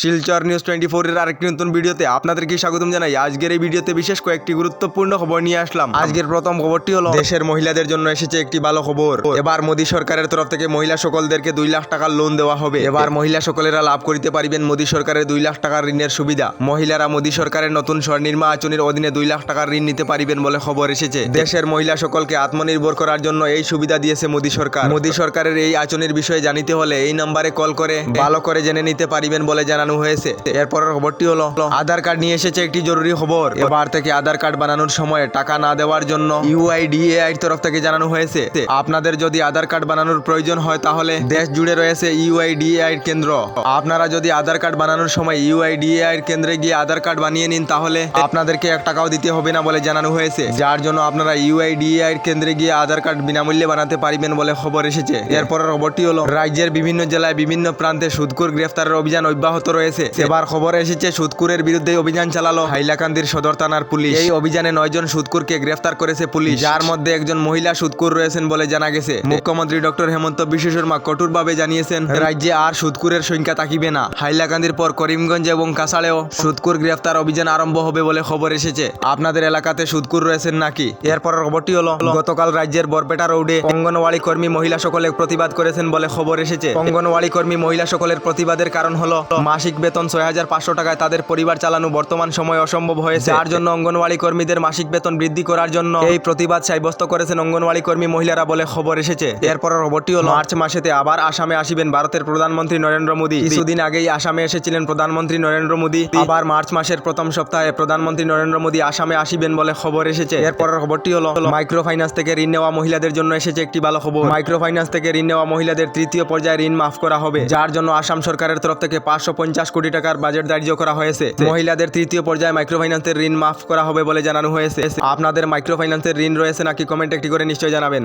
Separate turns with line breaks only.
Silchar news 24 এর আরেকটি নতুন ভিডিওতে আপনাদেরকে স্বাগতম জানাই। আজকের এই ভিডিওতে বিশেষ কয়েকটি গুরুত্বপূর্ণ খবর নিয়ে আসলাম। আজকের প্রথম খবরটি হলো দেশের মহিলাদের জন্য এসেছে একটি ভালো খবর। এবার মোদী সরকারের তরফ থেকে মহিলা সকলদেরকে 2 লাখ টাকার লোন দেওয়া হবে। এবার মহিলা সকলেরা লাভ করিতে পারিবেন মোদী সরকারের 2 লাখ টাকার ঋণের সুবিধা। মহিলারা মোদী সরকারের নতুন স্বনির্মা আঁচনির অধীনে 2 লাখ টাকার ঋণ নিতে পারিবেন বলে খবর এসেছে। দেশের মহিলা সকলকে আত্মনির্ভর করার জন্য এই সুবিধা দিয়েছে মোদী সরকার। মোদী সরকারের এই আঁচনির বিষয়ে জানিতে হলে এই নম্বরে কল করে ভালো করে জেনে নিতে পারিবেন বলে জানানো হয়েছে। এরপরের খবরটি হলো আধার কার্ড নিয়ে এসেছে একটি জরুরি খবর। এবার থেকে আধার কার্ড বানানোর সময় টাকা না দেওয়ার জন্য ইউআইডিএআই তরফ থেকে জানানো হয়েছে। আপনাদের যদি আধার কার্ড বানানোর প্রয়োজন হয় তাহলে দেশ জুড়ে রয়েছে ইউআইডিএআই কেন্দ্র। আপনারা যদি আধার কার্ড বানানোর সময় ইউআইডিএআই কেন্দ্রে গিয়ে আধার কার্ড বানিয়ে নিন তাহলে আপনাদেরকে 1 টাকাও দিতে হবে না বলে জানানো হয়েছে। যার জন্য আপনারা ইউআইডিএআই কেন্দ্রে গিয়ে আধার কার্ড বিনামূল্যে বানাতে পারবেন বলে খবর এসেছে। এরপরের খবরটি হলো রাজ্যের বিভিন্ন জেলায় বিভিন্ন প্রান্তে সুদখোর গ্রেফতারের অভিযান অব্যাহত রয়েছে। এবার খবর এসেছে সুদখোরের বিরুদ্ধে অভিযান চালালো হাইলাকান্দির সদর থানার পুলিশ। এই অভিযানে 9 জন সুদখোরকে গ্রেফতার করেছে পুলিশ, যার মধ্যে একজন মহিলা সুদখোর রয়েছেন বলে জানা গেছে। মুখ্যমন্ত্রী ডক্টর হেমন্ত বিশ্ব শর্মা কঠোরভাবে জানিয়েছেন রাজ্যে আর সুদখোরের সংখ্যা থাকিবে না। হাইলাকান্দির পর করিমগঞ্জ এবং কাছাড়েও সুদখোর গ্রেফতার অভিযান আরম্ভ হবে বলে খবর এসেছে। আপনাদের এলাকাতে সুদখোর রয়েছেন নাকি? এরপরের খবরটি হলো গতকাল রাজ্যের বরপেটা রোডে অঙ্গনওয়াড়ি কর্মী মহিলা সকলে প্রতিবাদ করেছেন বলে খবর এসেছে। অঙ্গনওয়াড়ি কর্মী মহিলা সকলের প্রতিবাদের কারণ হলো মাসিক বেতন 6500 টাকায় তাদের পরিবার চালানো বর্তমান সময়ে অসম্ভব হয়েছে। যার জন্য অঙ্গনওয়াড়ি কর্মীদের মাসিক বেতন বৃদ্ধি করার জন্য এই প্রতিবাদ সাব্যস্ত করেছেন অঙ্গনওয়াড়ি কর্মী মহিলারা বলে খবর এসেছে। এরপরের খবরটি হলো মার্চ মাসেতে আবার আসামে আসিবেন ভারতের প্রধানমন্ত্রী নরেন্দ্র মোদী। কিছুদিন আগেই আসামে এসেছিলেন প্রধানমন্ত্রী নরেন্দ্র মোদী। আবার মার্চ মাসের প্রথম সপ্তাহে প্রধানমন্ত্রী নরেন্দ্র মোদী আসামে আসিবেন বলে খবর এসেছে। এরপরের খবরটি হলো মাইক্রো ফাইন্যান্স থেকে ঋণ নেওয়া মহিলাদের জন্য এসেছে একটি ভালো খবর। মাইক্রো ফাইন্যান্স থেকে ঋণ নেওয়া মহিলাদের 3য় পর্যায়ে ঋণ মাফ করা হবে, যার জন্য আসাম সরকারের তরফ থেকে 550 কোটি টাকার বাজেট ধার্য করা হয়েছে। মহিলাদের 3য় পর্যায়ে মাইক্রো ফাইন্যান্সের ঋণ মাফ করা হবে বলে জানানো হয়েছে। আপনাদের মাইক্রো ফাইন্যান্সের ঋণ রয়েছে নাকি কমেন্ট একটি করে নিশ্চয়ই জানাবেন।